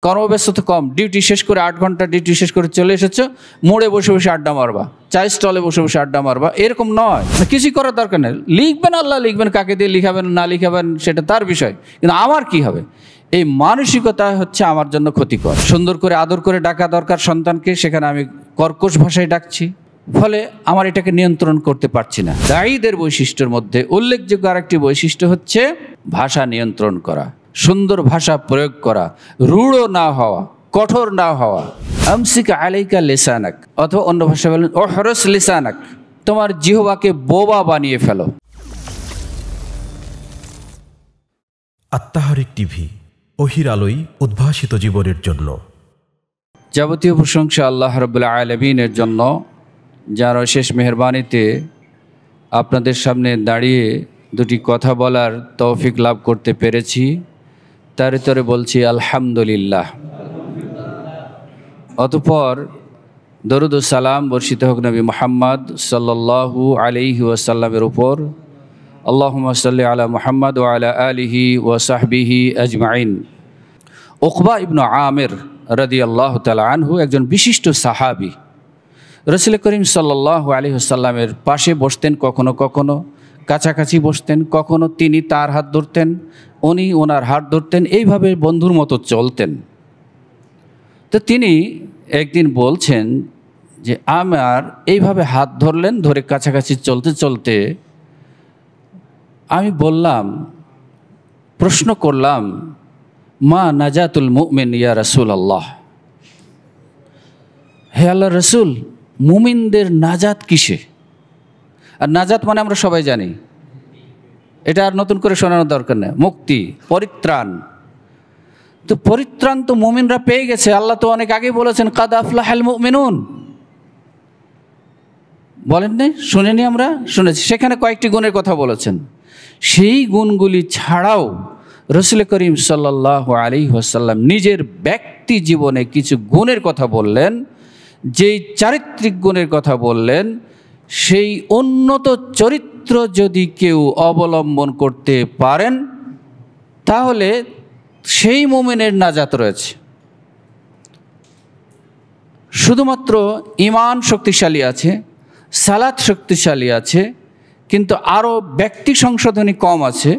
কর্মব্যস্ততা কম, ডিউটি শেষ করে 8 ঘন্টা ডিউটি শেষ করে চলে এসেছো, মোড়ে বসে বসে আড্ডা মারবা, চায়ের স্টলে বসে বসে আড্ডা মারবা, এরকম নয়। কিছুই করার দরকার নেই। লিখবেন আল্লাহ লিখবেন, কাকে দিয়ে লিখাবেন না লিখাবেন সেটা তার বিষয়, কিন্তু আমার কি হবে, এই মানসিকতা হচ্ছে আমার জন্য ক্ষতিকর। সুন্দর করে আদর করে ডাকা দরকার সন্তানকে, সেখানে আমি কর্কশ ভাষায় ডাকছি, ফলে আমার এটাকে নিয়ন্ত্রণ করতে পারছি না। দায়ীদের বৈশিষ্ট্যের মধ্যে উল্লেখযোগ্য আরেকটি বৈশিষ্ট্য হচ্ছে ভাষা নিয়ন্ত্রণ করা, সুন্দর ভাষা প্রয়োগ করা, রূঢ় না হওয়া, কঠোর না হওয়া। আমসিক আলাইকা লিসানাক, অথবা অন্য ভাষায় বলেন ওহরস লিসানাক, তোমার জিহ্বাকে বোবা বানিয়ে ফেলো। আত্মাহারিক টিভি, ওহির আলোই উদ্ভাসিত জীবনের জন্য। যাবতীয় প্রশংসা আল্লাহ রাব্বুল আলামিনের জন্য, যার অশেষ মেহেরবানিতে আপনাদের সামনে দাঁড়িয়ে দুটি কথা বলার তৌফিক লাভ করতে পেরেছি। তার ভিতরে বলছি আলহামদুলিল্লাহ। অতঃপর দরুদ ও সালাম বর্ষিত হোক নবী মুহাম্মদ সাল্লাল্লাহু আলাইহি ওয়াসাল্লামের উপর। আল্লাহুম্মা সাল্লি আলা মুহাম্মদ ওয়া আলা আলিহি ওয়া সাহবিহি আজমাইন। উকবা ইবনে আমির রাদিয়াল্লাহু তাআলা আনহু একজন বিশিষ্ট সাহাবী। রাসূল করিম সাল্লাল্লাহু আলাইহি ওয়াসাল্লামের পাশে বসতেন, কখনো কখনো কাছাকাছি বসতেন, কখনো তিনি তার হাত ধরতেন, উনি ওনার হাত ধরতেন, এইভাবে বন্ধুর মতো চলতেন। তো তিনি একদিন বলছেন যে আমার এইভাবে হাত ধরলেন, ধরে কাছাকাছি চলতে চলতে আমি বললাম, প্রশ্ন করলাম, মা নাজাতুল মুমিন ইয়া রাসূলুল্লাহ, হে আল্লাহ রসুল, মুমিনদের নাজাত কিসে? আর নাজাত মানে আমরা সবাই জানি, এটা আর নতুন করে শোনানোর দরকার নেই, মুক্তি, পরিত্রাণ। তো পরিত্রাণ তো মুমিনরা পেয়ে গেছে, আল্লাহ তো অনেক আগে বলেছেন কাদ আফলাহাল মুমিনুন, বলেন নাই? শুনেনি? আমরা শুনেছি। সেখানে কয়েকটি গুণের কথা বলেছেন। সেই গুণগুলি ছাড়াও রাসূল করিম সাল্লাল্লাহু আলাইহি ওয়াসাল্লাম নিজের ব্যক্তি জীবনে কিছু গুণের কথা বললেন, যেই চারিত্রিক গুণের কথা বললেন, সেই উন্নত চরিত্র যদি কেউ অবলম্বন করতে পারেন তাহলে সেই মুমিনের নাজাত রয়েছে। শুধুমাত্র ঈমান শক্তিশালী আছে, সালাত শক্তিশালী আছে, কিন্তু আরও ব্যক্তি সংশোধনী কম আছে,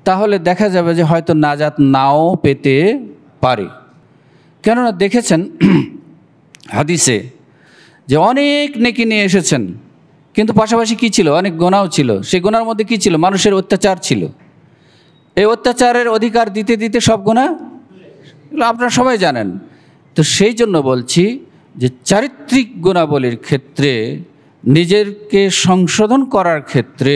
তাহলে দেখা যাবে যে হয়তো নাজাত নাও পেতে পারে। কেননা দেখেছেন হাদিসে যে অনেক নেকি নিয়ে এসেছেন, কিন্তু পাশাপাশি কী ছিল? অনেক গুনাহও ছিল। সেই গুনার মধ্যে কী ছিল? মানুষের অত্যাচার ছিল। এই অত্যাচারের অধিকার দিতে দিতে সব গুনাহ আপনারা সবাই জানেন। তো সেই জন্য বলছি যে চারিত্রিক গুণাবলীর ক্ষেত্রে, নিজেরকে সংশোধন করার ক্ষেত্রে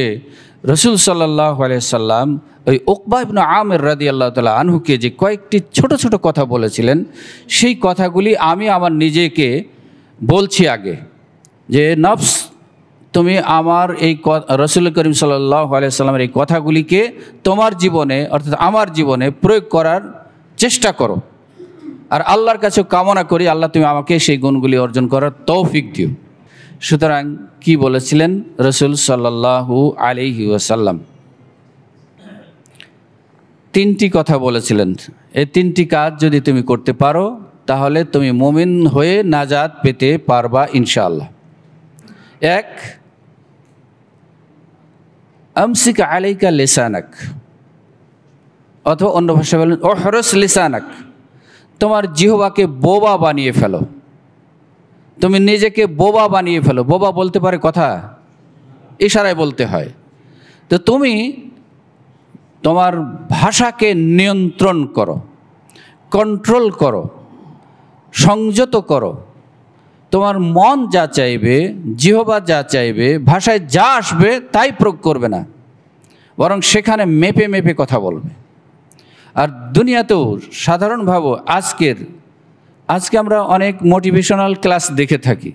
রাসূল সাল্লাল্লাহু আলাইহি সাল্লাম ওই উকবা ইবনে আমির রাদিয়াল্লাহু তাআলা আনহুকে যে কয়েকটি ছোট ছোট কথা বলেছিলেন, সেই কথাগুলি আমি আমার নিজেকে বলছি আগে, যে নফস, তুমি আমার এই রাসূল করিম সাল্লাল্লাহু আলাইহি সাল্লামের এই কথাগুলিকে তোমার জীবনে, অর্থাৎ আমার জীবনে প্রয়োগ করার চেষ্টা করো। আর আল্লাহর কাছে কামনা করি, আল্লাহ তুমি আমাকে সেই গুণগুলি অর্জন করার তৌফিক দিও। সুতরাং কি বলেছিলেন রাসূল সাল্লাল্লাহু আলাইহি ওয়াসাল্লাম? তিনটি কথা বলেছিলেন, এই তিনটি কাজ যদি তুমি করতে পারো তাহলে তুমি মুমিন হয়ে নাজাত পেতে পারবা ইনশাআল্লাহ। এক, আমসিক আলাইকা লিসানাক, অথবা অন্য ভাষায় বলেন ওহরস লিসানাক, তোমার জিহ্বাকে বোবা বানিয়ে ফেলো। তুমি নিজেকে বোবা বানিয়ে ফেলো। বোবা বলতে পারে কথা, ইশারায় বলতে হয়। তো তুমি তোমার ভাষাকে নিয়ন্ত্রণ করো, কন্ট্রোল করো, সংযত করো। তোমার মন যা চাইবে, জিহ্বা যা চাইবে, ভাষায় যা আসবে তাই প্রয়োগ করবে না, বরং সেখানে মেপে মেপে কথা বলবে। আর দুনিয়াতেও সাধারণভাবে আজকে আমরা অনেক মোটিভেশনাল ক্লাস দেখে থাকি।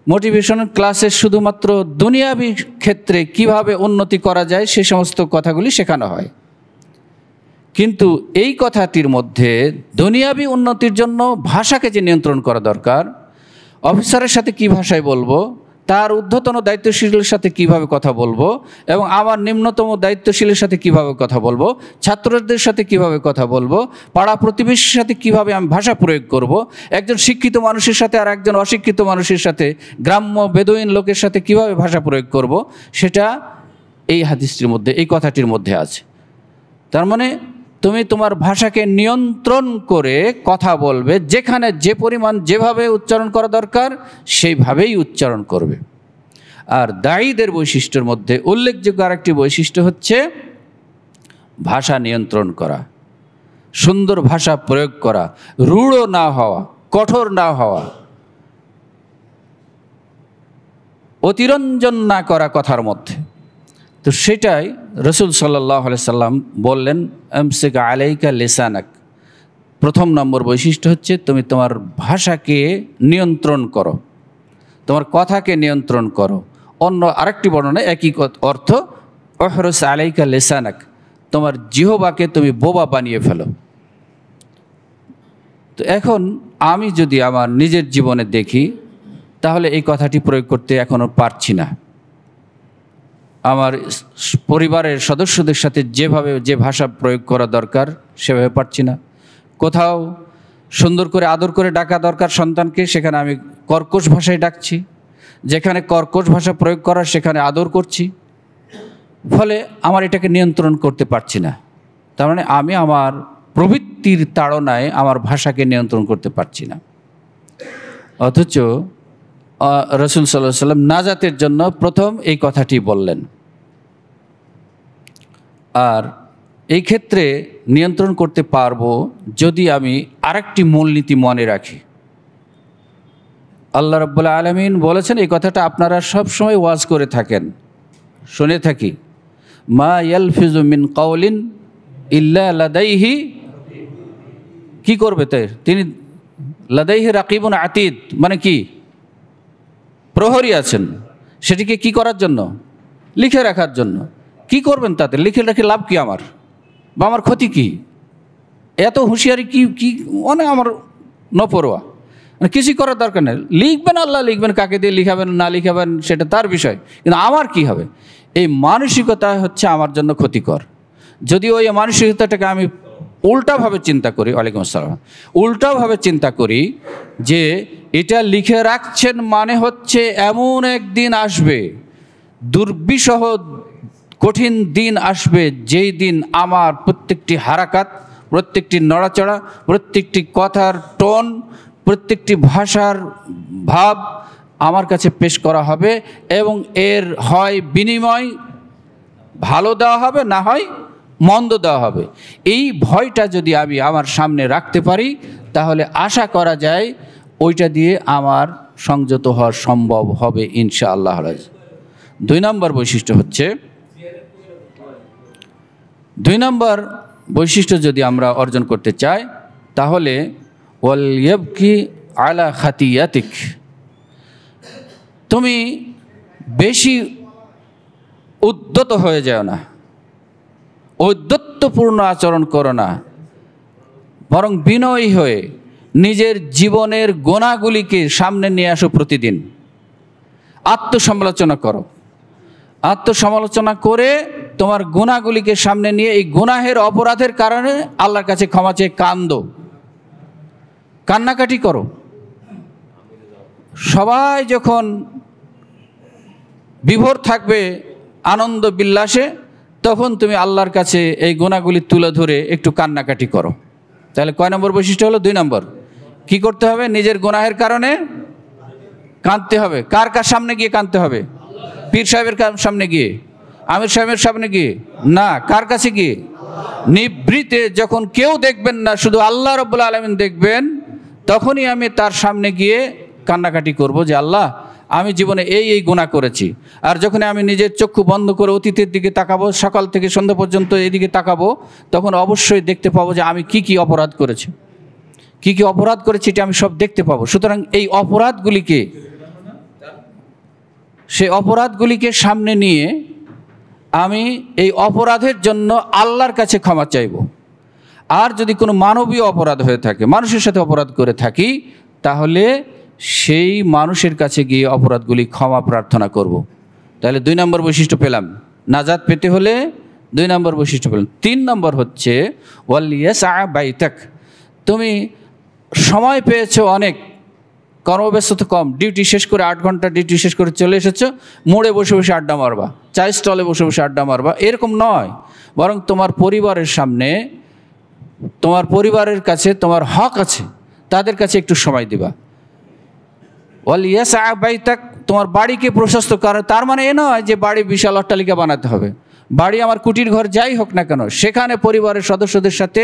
মোটিভেশনাল ক্লাসে শুধুমাত্র দুনিয়াবী ক্ষেত্রে কিভাবে উন্নতি করা যায় সে সমস্ত কথাগুলি শেখানো হয়, কিন্তু এই কথাটির মধ্যে দুনিয়াবী উন্নতির জন্য ভাষাকে যে নিয়ন্ত্রণ করা দরকার, অফিসারের সাথে কী ভাষায় বলবো, তার ঊর্ধ্বতন দায়িত্বশীলের সাথে কিভাবে কথা বলবো এবং আমার নিম্নতম দায়িত্বশীলের সাথে কিভাবে কথা বলবো, ছাত্রদের সাথে কিভাবে কথা বলবো, পাড়া প্রতিবেশীর সাথে কিভাবে আমি ভাষা প্রয়োগ করব, একজন শিক্ষিত মানুষের সাথে আর একজন অশিক্ষিত মানুষের সাথে, গ্রাম্য বেদুইন লোকের সাথে কিভাবে ভাষা প্রয়োগ করব, সেটা এই হাদিসটির মধ্যে, এই কথাটির মধ্যে আছে। তার মানে তুমি তোমার ভাষাকে নিয়ন্ত্রণ করে কথা বলবে, যেখানে যে পরিমাণ যেভাবে উচ্চারণ করা দরকার সেইভাবেই উচ্চারণ করবে। আর দায়ীদের বৈশিষ্ট্যের মধ্যে উল্লেখযোগ্য আরেকটি বৈশিষ্ট্য হচ্ছে ভাষা নিয়ন্ত্রণ করা, সুন্দর ভাষা প্রয়োগ করা, রূঢ় না হওয়া, কঠোর না হওয়া, অতিরঞ্জন না করা কথার মধ্যে। তো সেটাই রসুল সাল্লাল্লাহু আলাইহি সাল্লাম বললেন, আমসিক আলাইকা লিসানাক। প্রথম নম্বর বৈশিষ্ট্য হচ্ছে তুমি তোমার ভাষাকে নিয়ন্ত্রণ করো, তোমার কথাকে নিয়ন্ত্রণ করো। অন্য আরেকটি বর্ণনা একই অর্থ, ওহরুস আলাইকা লিসানাক, তোমার জিহ্বাকে তুমি বোবা বানিয়ে ফেলো। তো এখন আমি যদি আমার নিজের জীবনে দেখি, তাহলে এই কথাটি প্রয়োগ করতে এখনও পারছি না। আমার পরিবারের সদস্যদের সাথে যেভাবে যে ভাষা প্রয়োগ করা দরকার সেভাবে পারছি না। কোথাও সুন্দর করে আদর করে ডাকা দরকার সন্তানকে, সেখানে আমি কর্কশ ভাষায় ডাকছি, যেখানে কর্কশ ভাষা প্রয়োগ করার সেখানে আদর করছি, ফলে আমার এটাকে নিয়ন্ত্রণ করতে পারছি না। তার মানে আমি আমার প্রবৃত্তির তাড়নায় আমার ভাষাকে নিয়ন্ত্রণ করতে পারছি না। অথচ রসুল সাল্লাল্লাহু আলাইহি সাল্লাম নাজাতের জন্য প্রথম এই কথাটি বললেন। আর এই ক্ষেত্রে নিয়ন্ত্রণ করতে পারবো যদি আমি আরেকটি মূলনীতি মনে রাখি। আল্লাহ রাব্বুল আলামিন বলেছেন, এই কথাটা আপনারা সব সময় ওয়াজ করে থাকেন, শুনে থাকি, মা ইয়ালফিজু মিন কাওলিন ইল্লা লাদাইহি, কি করবে তাই তিনি, লাদাইহি রাকিবুন আতীদ, মানে কি, প্রহরী আছেন, সেটিকে কি করার জন্য, লিখে রাখার জন্য। কি করবেন তাতে, লিখে রেখে লাভ কি আমার, বা আমার ক্ষতি কি, এত হুঁশিয়ারি কি কি মানে আমার নপরোয়া, মানে কিছুই করার দরকার নেই। লিখবেন, আল্লাহ লিখবেন, কাকে দিয়ে লিখাবেন না লিখাবেন সেটা তার বিষয়, কিন্তু আমার কি হবে, এই মানসিকতা হচ্ছে আমার জন্য ক্ষতিকর। যদি ওই মানসিকতাটাকে আমি উল্টাভাবে চিন্তা করি, ওয়ালাইকুম আসসালাম, উল্টাভাবে চিন্তা করি যে এটা লিখে রাখছেন মানে হচ্ছে এমন একদিন আসবে, দুর্বিষহ কঠিন দিন আসবে, যেই দিন আমার প্রত্যেকটি হারাকাত, প্রত্যেকটি নড়াচড়া, প্রত্যেকটি কথার টোন, প্রত্যেকটি ভাষার ভাব আমার কাছে পেশ করা হবে এবং এর হয় বিনিময় ভালো দেওয়া হবে, না হয় মন্দ দেওয়া হবে। এই ভয়টা যদি আমি আমার সামনে রাখতে পারি, তাহলে আশা করা যায় ওইটা দিয়ে আমার সংযত হওয়া সম্ভব হবে ইনশাআল্লাহ। 2 নম্বর বৈশিষ্ট্য হচ্ছে, 2 নম্বর বৈশিষ্ট্য যদি আমরা অর্জন করতে চাই, তাহলে ওয়াল ইয়াবকি আলা খাতিয়াতিক, তুমি বেশি উদ্যত হয়ে যাও না, ঔদ্ধত্যপূর্ণ আচরণ করো না, বরং বিনয়ী হয়ে নিজের জীবনের গোনাগুলিকে সামনে নিয়ে আসো। প্রতিদিন আত্মসমালোচনা করো, আত্মসমালোচনা করে তোমার গুনাহগুলিকে সামনে নিয়ে এই গুনাহের অপরাধের কারণে আল্লাহর কাছে ক্ষমা চেয়ে কান্দো, কান্নাকাটি করো। সবাই যখন বিভোর থাকবে আনন্দ বিল্লাসে, তখন তুমি আল্লাহর কাছে এই গুনাহগুলি তুলে ধরে একটু কান্নাকাটি করো। তাহলে কয় নম্বর বৈশিষ্ট্য হলো? 2 নম্বর। কি করতে হবে? নিজের গুনাহের কারণে কাঁদতে হবে। কার কার সামনে গিয়ে কাঁদতে হবে? পীর সাহেবের সামনে গিয়ে, আমির সাহেবের সামনে গিয়ে না, কার কাছে গিয়ে? নিভৃতে, যখন কেউ দেখবেন না, শুধু আল্লাহ রাব্বুল আলামিন দেখবেন, তখনই আমি তার সামনে গিয়ে কান্নাকাটি করব যে আল্লাহ, আমি জীবনে এই গুনাহ করেছি। আর যখন আমি নিজের চক্ষু বন্ধ করে অতীতের দিকে তাকাবো, সকাল থেকে সন্ধ্যা পর্যন্ত এইদিকে তাকাবো, তখন অবশ্যই দেখতে পাবো যে আমি কি কি অপরাধ করেছি, কি কি অপরাধ করেছি, এটা আমি সব দেখতে পাবো। সুতরাং এই অপরাধগুলিকে, সেই অপরাধগুলিকে সামনে নিয়ে আমি এই অপরাধের জন্য আল্লাহর কাছে ক্ষমা চাইব। আর যদি কোনো মানবীয় অপরাধ হয়ে থাকে, মানুষের সাথে অপরাধ করে থাকি, তাহলে সেই মানুষের কাছে গিয়ে অপরাধগুলি ক্ষমা প্রার্থনা করব। তাহলে 2 নম্বর বৈশিষ্ট্য পেলাম। নাজাত পেতে হলে 2 নম্বর বৈশিষ্ট্য পেলাম। 3 নম্বর হচ্ছে ওয়ালিয়াসআ বাইতাক। তুমি সময় পেয়েছো অনেক, কর্মব্যস্ততা কম, ডিউটি শেষ করে 8 ঘন্টা ডিউটি শেষ করে চলে এসেছো, মোড়ে বসে বসে আড্ডা মারবা, চায়ের স্টলে বসে বসে আড্ডা মারবা, এরকম নয়। বরং তোমার পরিবারের সামনে, তোমার পরিবারের কাছে তোমার হক আছে, তাদের কাছে একটু সময় দিবা। ওয়ালিয়াসআ বাইতাক, তোমার বাড়িকে প্রশস্ত করো। তার মানে এ নয় যে বাড়ি বিশাল অট্টালিকা বানাতে হবে। বাড়ি আমার কুটির ঘর যাই হোক না কেন, সেখানে পরিবারের সদস্যদের সাথে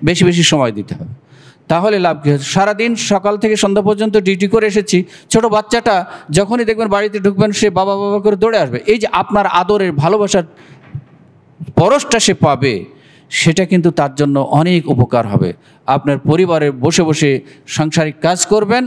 বেশি বেশি সময় দিতে হবে। তাহলে লাভ কী হচ্ছে? সারাদিন সকাল থেকে সন্ধ্যা পর্যন্ত ডিউটি করে এসেছি, ছোট বাচ্চাটা যখনই দেখবেন বাড়িতে ঢুকবেন সে বাবা বাবা করে দৌড়ে আসবে। এই যে আপনার আদরের ভালোবাসার পরশটা সে পাবে, সেটা কিন্তু তার জন্য অনেক উপকার হবে। আপনার পরিবারে বসে বসে সাংসারিক কাজ করবেন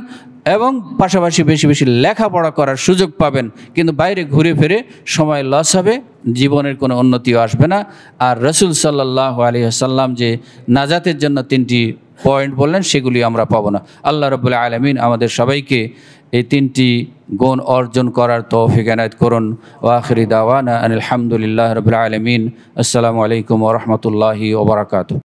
এবং পাশাপাশি বেশি বেশি লেখাপড়া করার সুযোগ পাবেন, কিন্তু বাইরে ঘুরে ফিরে সময় লস হবে, জীবনের কোনো উন্নতিও আসবে না। আর রাসূল সাল্লাল্লাহু আলাইহি ওয়াসাল্লাম যে নাজাতের জন্য 3টি পয়েন্ট বললেন, সেগুলি আমরা পাবো না। আল্লাহ রাব্বুল আলামিন আমাদের সবাইকে এই 3টি গুণ অর্জন করার তৌফিক এনায়েত করুন। ওয়া আখিরি দাওয়ানা আনিল হামদুলিল্লাহি রাব্বিল আলামিন। আসসালামু আলাইকুম ওয়া রাহমাতুল্লাহি ওয়া বারাকাতুহু।